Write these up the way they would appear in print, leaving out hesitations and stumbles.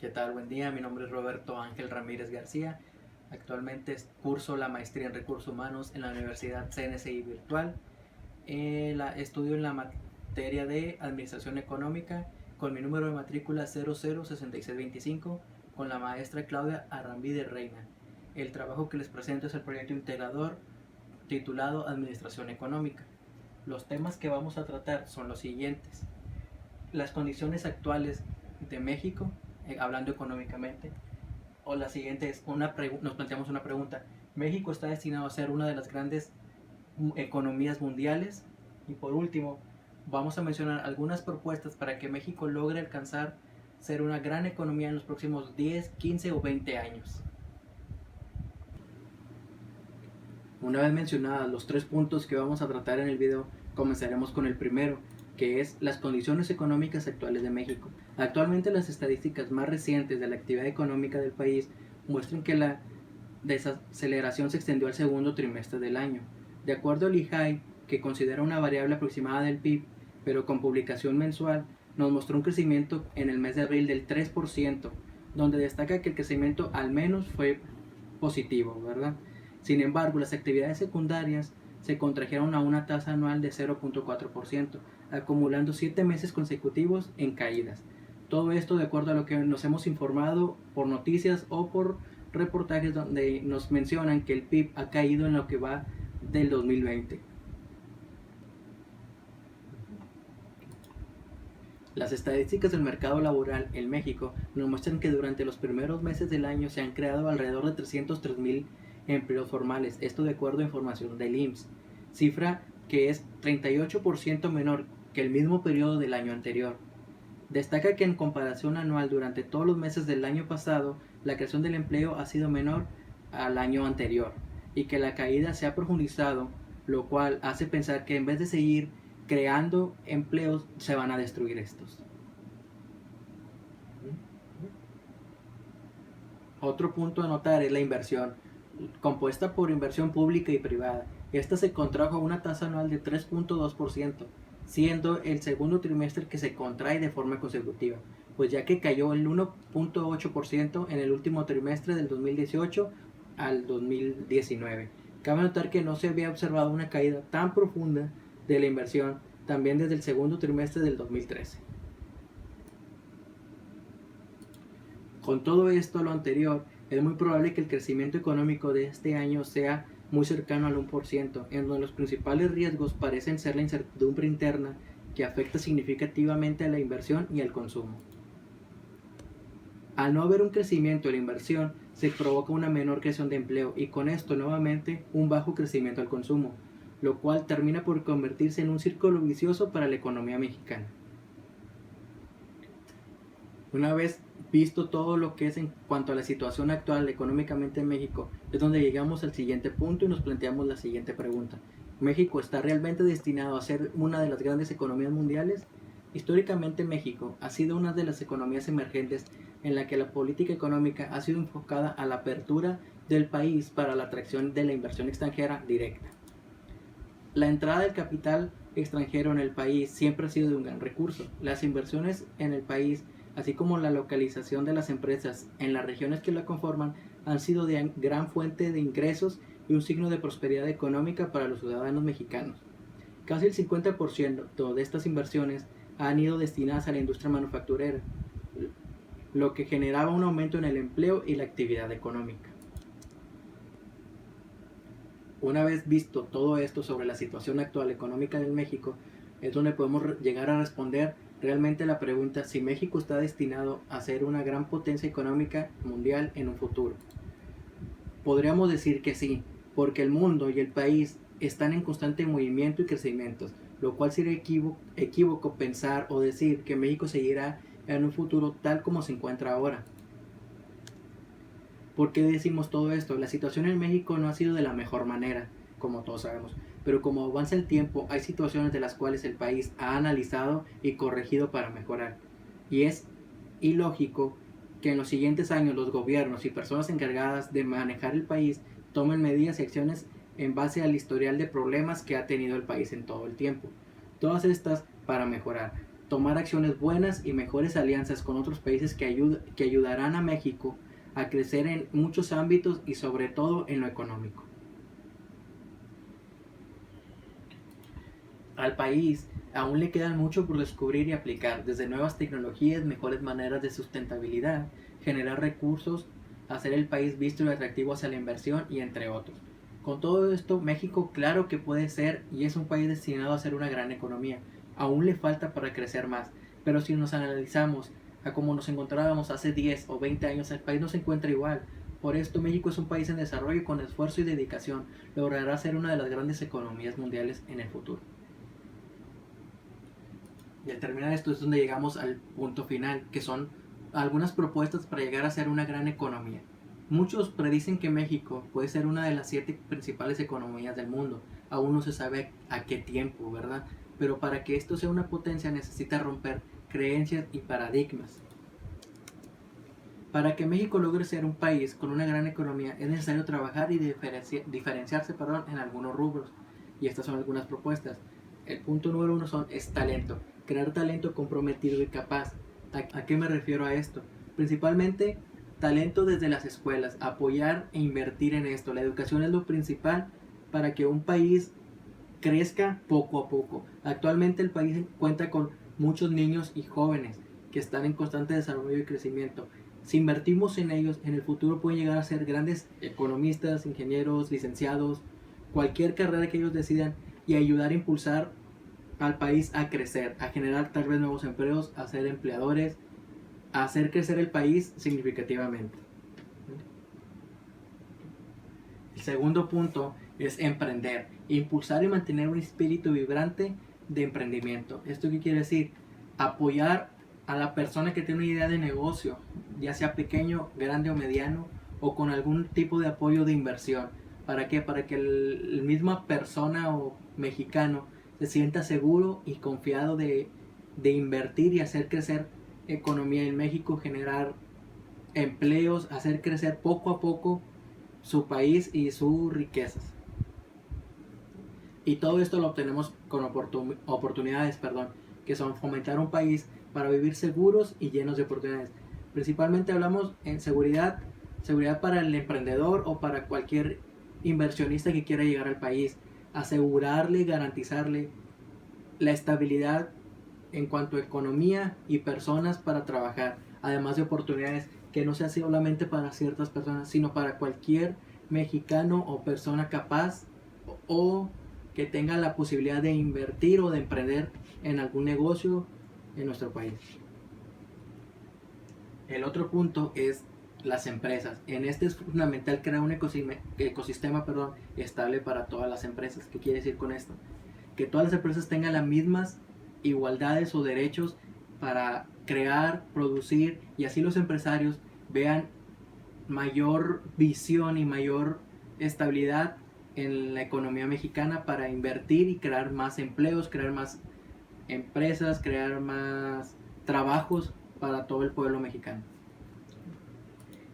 ¿Qué tal? Buen día, mi nombre es Roberto Ángel Ramírez García. Actualmente curso la maestría en recursos humanos en la Universidad CNCI Virtual. Estudio en la materia de Administración Económica con mi número de matrícula 006625 con la maestra Claudia Arrambide Reina. El trabajo que les presento es el proyecto integrador titulado Administración Económica. Los temas que vamos a tratar son los siguientes: las condiciones actuales de México, hablando económicamente, o la siguiente es nos planteamos una pregunta: ¿México está destinado a ser una de las grandes economías mundiales? Y por último, vamos a mencionar algunas propuestas para que México logre alcanzar ser una gran economía en los próximos 10, 15 o 20 años. Una vez mencionados los 3 puntos que vamos a tratar en el video, comenzaremos con el primero, que es las condiciones económicas actuales de México. Actualmente las estadísticas más recientes de la actividad económica del país muestran que la desaceleración se extendió al segundo trimestre del año. De acuerdo al INEGI, que considera una variable aproximada del PIB, pero con publicación mensual, nos mostró un crecimiento en el mes de abril del 3%, donde destaca que el crecimiento al menos fue positivo, ¿verdad? Sin embargo, las actividades secundarias se contrajeron a una tasa anual de 0.4%, acumulando 7 meses consecutivos en caídas. Todo esto de acuerdo a lo que nos hemos informado por noticias o por reportajes donde nos mencionan que el PIB ha caído en lo que va del 2020. Las estadísticas del mercado laboral en México nos muestran que durante los primeros meses del año se han creado alrededor de 303,000 empleos formales, esto de acuerdo a información del IMSS, cifra que es 38% menor que el mismo periodo del año anterior. Destaca que en comparación anual durante todos los meses del año pasado, la creación del empleo ha sido menor al año anterior y que la caída se ha profundizado, lo cual hace pensar que en vez de seguir creando empleos, se van a destruir estos. Otro punto a notar es la inversión, compuesta por inversión pública y privada. Esta se contrajo a una tasa anual de 3.2%, siendo el segundo trimestre que se contrae de forma consecutiva, pues ya que cayó el 1.8% en el último trimestre del 2018 al 2019. Cabe notar que no se había observado una caída tan profunda de la inversión también desde el segundo trimestre del 2013. Con todo esto, lo anterior, es muy probable que el crecimiento económico de este año sea muy cercano al 1%, en donde los principales riesgos parecen ser la incertidumbre interna que afecta significativamente a la inversión y al consumo. Al no haber un crecimiento de la inversión, se provoca una menor creación de empleo y con esto nuevamente un bajo crecimiento al consumo, lo cual termina por convertirse en un círculo vicioso para la economía mexicana. Una vez visto todo lo que es en cuanto a la situación actual económicamente en México, es donde llegamos al siguiente punto y nos planteamos la siguiente pregunta: ¿México está realmente destinado a ser una de las grandes economías mundiales? Históricamente México ha sido una de las economías emergentes en la que la política económica ha sido enfocada a la apertura del país para la atracción de la inversión extranjera directa. La entrada del capital extranjero en el país siempre ha sido de un gran recurso. Las inversiones en el país, así como la localización de las empresas en las regiones que la conforman, han sido de gran fuente de ingresos y un signo de prosperidad económica para los ciudadanos mexicanos. Casi el 50% de estas inversiones han ido destinadas a la industria manufacturera, lo que generaba un aumento en el empleo y la actividad económica. Una vez visto todo esto sobre la situación actual económica de México, es donde podemos llegar a responder realmente la pregunta si México está destinado a ser una gran potencia económica mundial en un futuro. Podríamos decir que sí, porque el mundo y el país están en constante movimiento y crecimiento, lo cual sería equívoco pensar o decir que México seguirá en un futuro tal como se encuentra ahora. ¿Por qué decimos todo esto? La situación en México no ha sido de la mejor manera, como todos sabemos, pero como avanza el tiempo, hay situaciones de las cuales el país ha analizado y corregido para mejorar. Y es ilógico que en los siguientes años los gobiernos y personas encargadas de manejar el país tomen medidas y acciones en base al historial de problemas que ha tenido el país en todo el tiempo. Todas estas para mejorar. tomar acciones buenas y mejores alianzas con otros países que ayudarán a México a crecer en muchos ámbitos y sobre todo en lo económico. Al país aún le quedan mucho por descubrir y aplicar, desde nuevas tecnologías, mejores maneras de sustentabilidad, generar recursos, hacer el país visto y atractivo hacia la inversión y entre otros. Con todo esto, México claro que puede ser y es un país destinado a ser una gran economía. Aún le falta para crecer más, pero si nos analizamos a cómo nos encontrábamos hace 10 o 20 años, el país no se encuentra igual. Por esto, México es un país en desarrollo y con esfuerzo y dedicación logrará ser una de las grandes economías mundiales en el futuro. Y al terminar esto es donde llegamos al punto final, que son algunas propuestas para llegar a ser una gran economía. Muchos predicen que México puede ser una de las 7 principales economías del mundo. Aún no se sabe a qué tiempo, ¿verdad? Pero para que esto sea una potencia necesita romper creencias y paradigmas. Para que México logre ser un país con una gran economía es necesario trabajar y diferenciarse en algunos rubros. Y estas son algunas propuestas. El punto número 1 es talento. Crear talento comprometido y capaz. ¿A qué me refiero a esto? Principalmente talento desde las escuelas, apoyar e invertir en esto. La educación es lo principal para que un país crezca poco a poco. Actualmente el país cuenta con muchos niños y jóvenes que están en constante desarrollo y crecimiento. Si invertimos en ellos, en el futuro pueden llegar a ser grandes economistas, ingenieros, licenciados, cualquier carrera que ellos decidan y ayudar a impulsar al país a crecer, a generar tal vez nuevos empleos, a ser empleadores, a hacer crecer el país significativamente. El segundo punto es emprender, impulsar y mantener un espíritu vibrante de emprendimiento. ¿Esto qué quiere decir? Apoyar a la persona que tiene una idea de negocio, ya sea pequeño, grande o mediano, o con algún tipo de apoyo de inversión. ¿Para qué? Para que el misma persona o mexicano se sienta seguro y confiado de invertir y hacer crecer economía en México, generar empleos, hacer crecer poco a poco su país y sus riquezas. Y todo esto lo obtenemos con oportunidades, que son fomentar un país para vivir seguros y llenos de oportunidades. Principalmente hablamos en seguridad para el emprendedor o para cualquier inversionista que quiera llegar al país. Asegurarle y garantizarle la estabilidad en cuanto a economía y personas para trabajar, además de oportunidades que no sea solamente para ciertas personas, sino para cualquier mexicano o persona capaz o que tenga la posibilidad de invertir o de emprender en algún negocio en nuestro país. El otro punto es las empresas. En este es fundamental crear un ecosistema estable para todas las empresas. ¿Qué quiere decir con esto? Que todas las empresas tengan las mismas igualdades o derechos para crear, producir, y así los empresarios vean mayor visión y mayor estabilidad en la economía mexicana para invertir y crear más empleos, crear más empresas, crear más trabajos para todo el pueblo mexicano.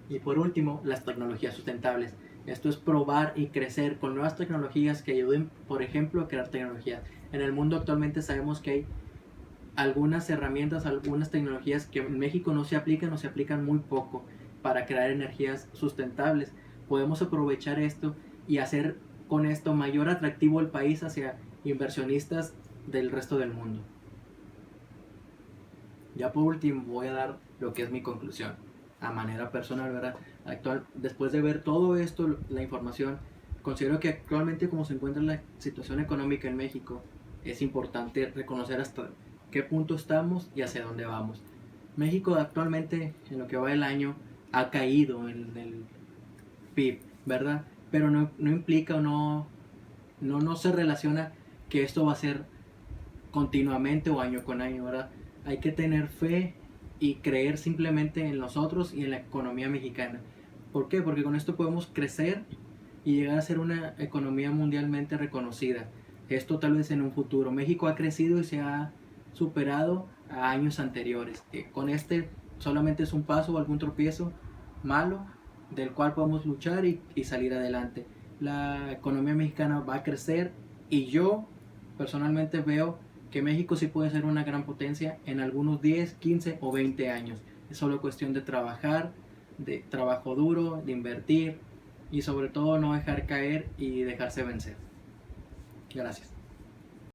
Y por último, las tecnologías sustentables. Esto es probar y crecer con nuevas tecnologías que ayuden, por ejemplo, a crear tecnologías. En el mundo actualmente sabemos que hay algunas herramientas, algunas tecnologías que en México no se aplican o se aplican muy poco para crear energías sustentables. Podemos aprovechar esto y hacer con esto mayor atractivo el país hacia inversionistas del resto del mundo. Ya por último voy a dar lo que es mi conclusión a manera personal, ¿verdad? Después de ver todo esto, la información, considero que actualmente como se encuentra la situación económica en México, es importante reconocer hasta qué punto estamos y hacia dónde vamos. México actualmente, en lo que va del año, ha caído en el PIB, ¿verdad? Pero no implica o no se relaciona que esto va a ser continuamente o año con año, ¿verdad? Hay que tener fe y creer simplemente en nosotros y en la economía mexicana. ¿Por qué? Porque con esto podemos crecer y llegar a ser una economía mundialmente reconocida. Esto tal vez en un futuro. México ha crecido y se ha superado a años anteriores. Con este solamente es un paso o algún tropiezo malo del cual podemos luchar y salir adelante. La economía mexicana va a crecer y yo personalmente veo que México sí puede ser una gran potencia en algunos 10, 15 o 20 años. Es solo cuestión de trabajar, de trabajo duro, de invertir y sobre todo no dejar caer y dejarse vencer. Gracias.